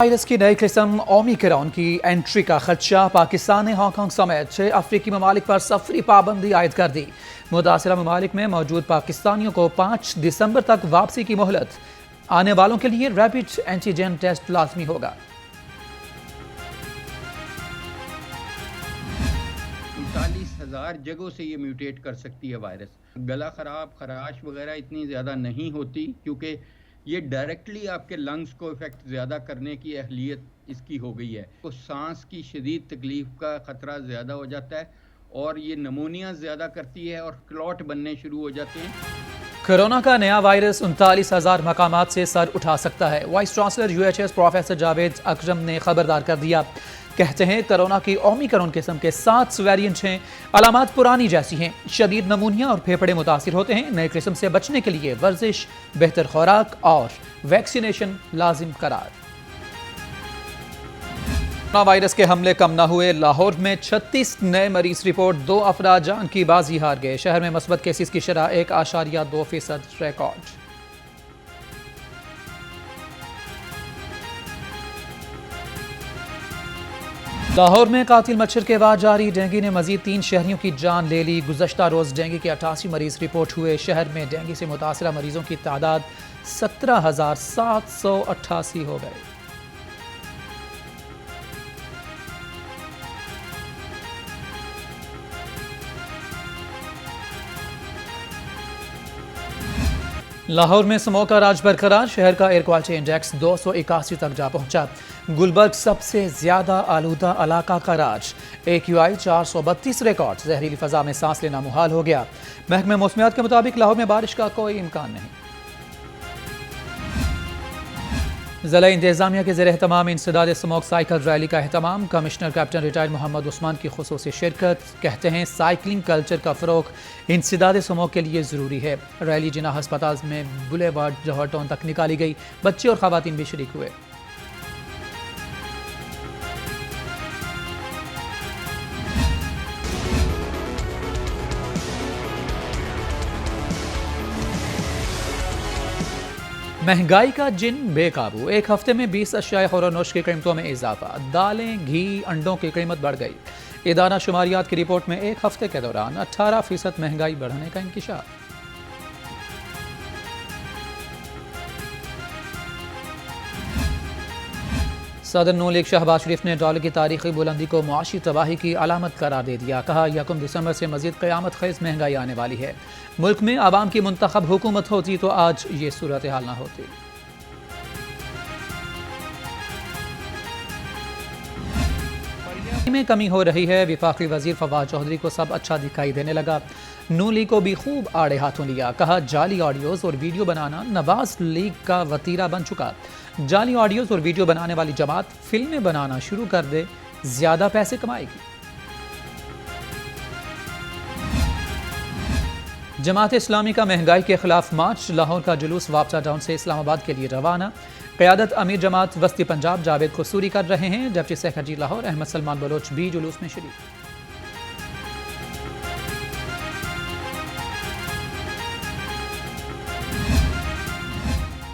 Virus की नई किस्म ओमिक्रॉन की एंट्री का खदशा, पाकिस्तान ने हांगकांग समेत 6 अफ्रीकी ममालिक पर सफरी पाबंदी आयद कर दी। मुतासिरा ममालिक में मौजूद पाकिस्तानियों को 5 दिसंबर तक वापसी की मोहलत। आने वालों के लिए रैपिड एंटीजन टेस्ट लाजमी होगा। 39,000 जगहों से ये म्यूटेट कर सकती है वायरस। गला खराब, खराश वगैरह इतनी ज़्यादा नहीं होती, क्योंकि ये डायरेक्टली आपके लंग्स को इफेक्ट ज़्यादा करने की अहलियत इसकी हो गई है। तो सांस की शदीद तकलीफ का ख़तरा ज़्यादा हो जाता है और ये नमोनिया ज़्यादा करती है और क्लॉट बनने शुरू हो जाते हैं। कोरोना का नया वायरस 39,000 मकामात से सर उठा सकता है। Vice chancellor UHS professor Javed Akram ने खबरदार कर दिया। कहते हैं कोरोना की ओमिक्रॉन किस्म के 7 वेरिएंट हैं। अलामात पुरानी जैसी हैं, शदीद नमूनिया और फेफड़े मुतासिर होते हैं। नए किस्म से बचने के लिए वर्जिश, बेहतर खुराक और वैक्सीनेशन लाजिम करार। कोरोना वायरस के हमले कम न हुए। लाहौर में 36 नए मरीज रिपोर्ट, 2 अफराद जान की बाजी हार गए। शहर में मस्बत केसेस की शरह 1.2% रिकॉर्ड। लाहौर में कातिल मच्छर के वार जारी। डेंगू ने मजीद 3 शहरियों की जान ले ली। गुज़श्ता रोज डेंगू के 88 मरीज रिपोर्ट हुए। शहर में डेंगू से मुतासरा मरीजों की तादाद 17,788 हो गए। लाहौर में स्मोक का राज बरकरार। शहर का एयर क्वालिटी इंडेक्स 281 तक जा पहुंचा। गुलबर्ग सबसे ज्यादा आलूदा इलाका का राज। AQI 432 record. जहरीली फजा में सांस लेना मुहाल हो गया। महकमे मौसमियात के मुताबिक लाहौर में बारिश का कोई इम्कान नहीं। ज़िला इंतजामिया के ज़ेर एहतमाम इंसदाद स्मोक साइकिल रैली का एहतमाम। Commissioner captain retired Mohammad Usman की खुसूसी शिरकत। कहते हैं साइकिलिंग कल्चर का फ़रोग इंसदाद स्मोक के लिए ज़रूरी है। रैली जिना हस्पताल में बुलेवार्ड जौहर टाउन तक निकाली गई। बच्चे और ख़वातीन भी शरीक हुए। महंगाई का जिन बेकाबू। एक हफ्ते में 20 अशियाए खुरानोश की कीमतों में इजाफा। दालें, घी, अंडों की कीमत बढ़ गई। इदारा शुमारियात की रिपोर्ट में एक हफ्ते के दौरान 18% महंगाई बढ़ने का इंकिशाफ। सदर नून लीग शहबाज शरीफ ने डॉलर की तारीखी बुलंदी को मुआशी तबाही की अलामत करार दे दिया। कहा 1 दिसंबर से मजीद क़यामत ख़ेज़ महंगाई आने वाली है। मुल्क में आवाम की मुंतखब हुकूमत होती तो आज ये सूरत हाल न होती। में कमी हो रही है। वफाकी वजीर फवाद चौधरी को सब अच्छा दिखाई देने लगा। नून लीग को भी खूब आड़े हाथों लिया। कहा जाली ऑडियोज और वीडियो बनाना नवाज लीग का वतीरा बन चुका। जाली ऑडियोज और वीडियो बनाने वाली जमात फिल्में बनाना शुरू कर दे, ज्यादा पैसे कमाएगी। जमात इस्लामी का महंगाई के खिलाफ मार्च। लाहौर का जुलूस वापसा टाउन से इस्लामाबाद के लिए रवाना। क़यादत अमीर जमात वस्ती पंजाब जावेद कसूरी कर रहे हैं। डिप्टी सेक्रेटरी लाहौर अहमद सलमान बलोच भी जुलूस में शरीक।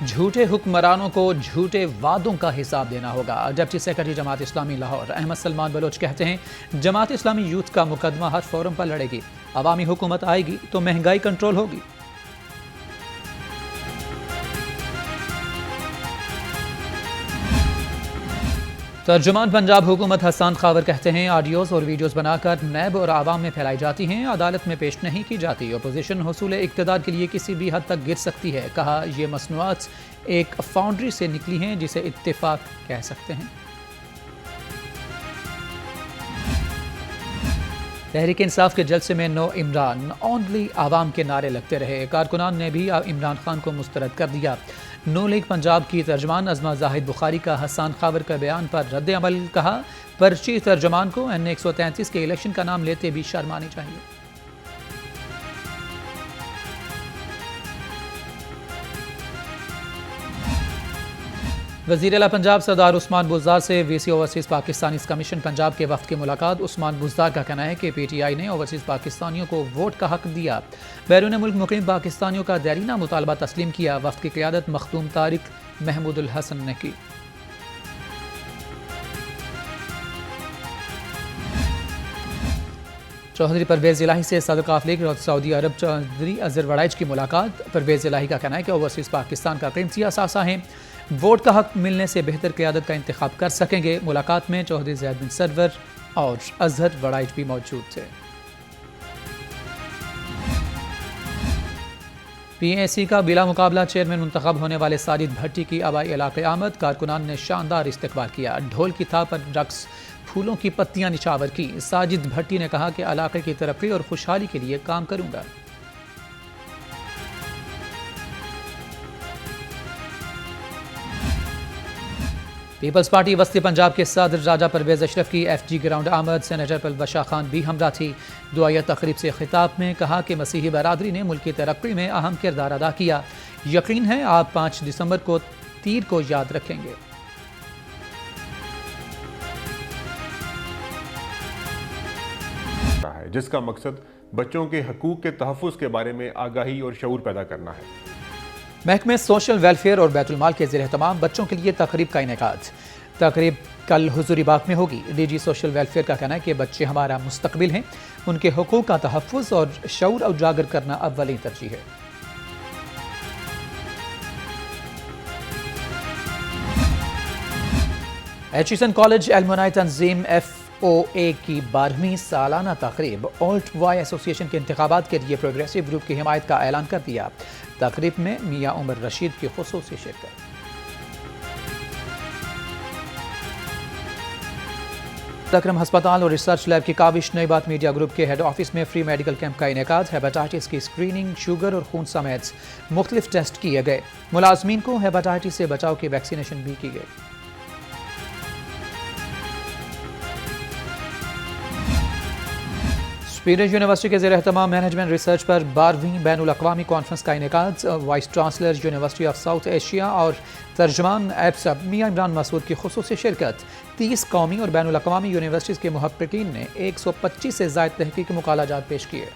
झूठे हुक्मरानों को झूठे वादों का हिसाब देना होगा। Deputy secretary Jamaat Islami Lahore Ahmad Salman Bloch कहते हैं जमात इस्लामी यूथ का मुकदमा हर फोरम पर लड़ेगी। अवामी हुकूमत आएगी तो महंगाई कंट्रोल होगी। तर्जुमान पंजाब हुकूमत हसन खावर कहते हैं ऑडियोज और वीडियोस बनाकर नैब और आवाम में फैलाई जाती हैं, अदालत में पेश नहीं की जाती। अपोजिशन हुसूल इक़्तिदार के लिए किसी भी हद तक गिर सकती है। कहा ये मसनूआत एक फाउंड्री से निकली हैं जिसे इत्तेफाक कह सकते हैं। तहरीक इंसाफ के जलसे में नो इमरान ओनली आवाम के नारे लगते रहे। कारकुनान ने भी इमरान खान को मुस्तरद कर दिया। नू लीग पंजाब की तर्जमान अजमा जाहिद बुखारी का हसन खावर का बयान पर रद्द अमल। कहा पर्ची तर्जमान को NA 133 के इलेक्शन का नाम लेते भी शर्म आनी चाहिए। वज़ीर आला पंजाब सरदार उस्मान बुज़दार से VC overseas Pakistani commission Punjab के वफ़द की मुलाकात। उस्मान बुज़दार का कहना है कि PTI ने ओवरसीज़ पाकिस्तानियों को वोट का हक दिया। बैरून मुल्क मुक़ीम पाकिस्तानियों का देरीना मुतालबा तस्लीम किया। वफ़द की क़यादत मखदूम तारिक महमूदुल हसन ने की। چودھری پرویز الہی سے صدر قافلے لیگ اور سعودی عرب چودھری اظہر وڑائچ کی ملاقات۔ پرویز الہی کا کہنا ہے کہ اوورسیز پاکستان کا قیمتی اثاثہ ہیں، ووٹ کا حق ملنے سے بہتر قیادت کا انتخاب کر سکیں گے۔ ملاقات میں چودھری زید بن سرور اور اظہر وڑائچ بھی موجود تھے۔ پی اے سی کا بلا مقابلہ چیئرمین منتخب ہونے والے ساجد بھٹی کی آبائی علاقے آمد، کارکنان نے شاندار استقبال کیا، ڈھول کی تھاپ پر رقص، پھولوں کی پتیاں نچھاور کی۔ ساجد بھٹی نے کہا کہ علاقے کی ترقی اور خوشحالی کے لیے کام کروں گا۔ پیپلز پارٹی وسطی پنجاب کے صدر راجہ پرویز اشرف کی ایف جی گراؤنڈ آمد، سینیٹر پلوشا خان بھی ہمراہ تھی۔ دعائیہ تقریب سے خطاب میں کہا کہ مسیحی برادری نے ملک کی ترقی میں اہم کردار ادا کیا، یقین ہے آپ 5 دسمبر کو تیر کو یاد رکھیں گے۔ جس کا مقصد بچوں کے حقوق کے تحفظ کے بارے میں آگاہی اور شعور پیدا کرنا ہے۔ محکمہ سوشل ویلفیئر اور بیت المال کے زیر اہتمام بچوں کے لیے تقریب کا انعقاد۔ تقریب کل حضوری باغ میں ہوگی۔ ڈی جی سوشل ویلفیئر کا کہنا ہے کہ بچے ہمارا مستقبل ہیں، ان کے حقوق کا تحفظ اور شعور اجاگر کرنا اولین ترجیح ہے۔ ایچیسن کالج المنائی تنظیم ایف او اے کی 12ویں سالانہ تقریب اولٹ وائی ایسوسی ایشن کے انتخابات کے لیے پروگریسو گروپ کی حمایت کا اعلان کر دیا۔ تقریب میں میاں عمر رشید کی خصوصی شرکت۔ اکرم ہسپتال اور ریسرچ لیب کی کاوش نئی بات میڈیا گروپ کے ہیڈ آفس میں فری میڈیکل کیمپ کا انعقاد۔ ہیپاٹائٹس کی اسکریننگ، شوگر اور خون سمیت مختلف ٹیسٹ کیے گئے۔ ملازمین کو ہیپاٹائٹس سے بچاؤ کی ویکسینیشن بھی کی گئی۔ اسپیڈن یونیورسٹی کے زیر اہتمام مینجمنٹ ریسرچ پر 12ویں بین الاقوامی کانفرنس کا انعقاد۔ Vice chancellor university of south Asia اور ترجمان ایپسب میاں عمران مسعود کی خصوصی شرکت۔ 30 قومی اور بین الاقوامی یونیورسٹیز کے محققین نے 125 سے زائد تحقیقی مقالہ جات پیش کیے۔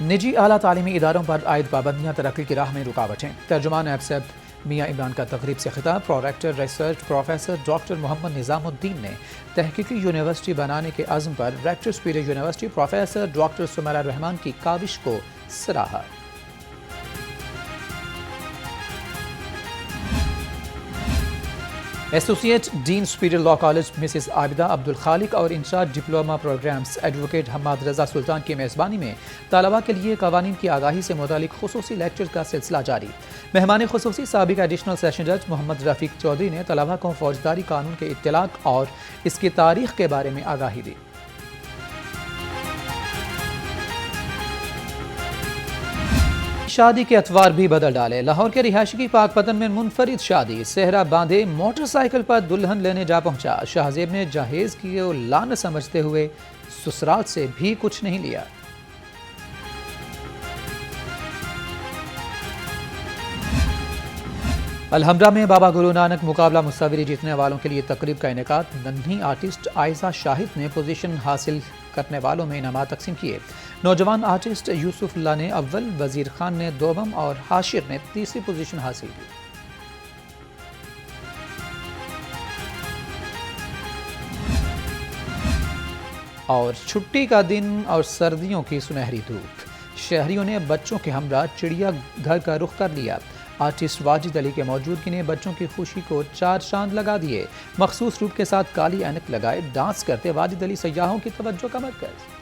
نجی اعلیٰ تعلیمی اداروں پر عائد پابندیاں ترقی کی راہ میں رکاوٹ ہیں۔ ترجمان ایپسب میاں عمران کا تقریب سے خطاب۔ Prorector research professor doctor Muhammad Nizamuddin نے تحقیقی یونیورسٹی بنانے کے عزم پر ریکٹر اسپیڈن university professor doctor Samira Rehman کی کاوش کو سراہا۔ ایسوسیٹ ڈین اسپیڈن law college Mrs Abida Abdul Khaliq اور in charge diploma programmes advocate Hammad Raza Sultan کی میزبانی میں طلباء کے لیے قوانین کی آگاہی سے متعلق خصوصی لیکچر کا سلسلہ جاری۔ مہمان خصوصی سابق ایڈیشنل سیشن جج محمد رفیق چودھری نے طلباء کو فوجداری قانون کے اطلاق اور اس کی تاریخ کے بارے میں آگاہی دی۔ شادی کے اتوار بھی بدل ڈالے۔ لاہور کے رہائشی کی پاک پتن میں منفرد شادی، صحرا باندھے موٹر سائیکل پر دلہن لینے جا پہنچا۔ شہزیب نے جہیز کی لعنت سمجھتے ہوئے سسرال سے بھی کچھ نہیں لیا۔ الحمرا میں بابا گرو نانک مقابلہ مصوری جیتنے والوں کے لیے تقریب کا انعقاد۔ ننھی آرٹسٹ عائزہ شاہد نے پوزیشن حاصل کرنے والوں میں انعامات تقسیم کیے۔ نوجوان آرٹسٹ یوسف اللہ نے اول، وزیر خان نے دوم اور حاشر نے تیسری پوزیشن حاصل کی۔ اور چھٹی کا دن اور سردیوں کی سنہری دھوپ، شہریوں نے بچوں کے ہمراہ چڑیا گھر کا رخ کر لیا۔ آرٹسٹ واجد علی کے موجودگی نے بچوں کی خوشی کو 4 چاند لگا دیے۔ مخصوص روپ کے ساتھ کالی اینک لگائے ڈانس کرتے واجد علی سیاحوں کی توجہ کا مرکز۔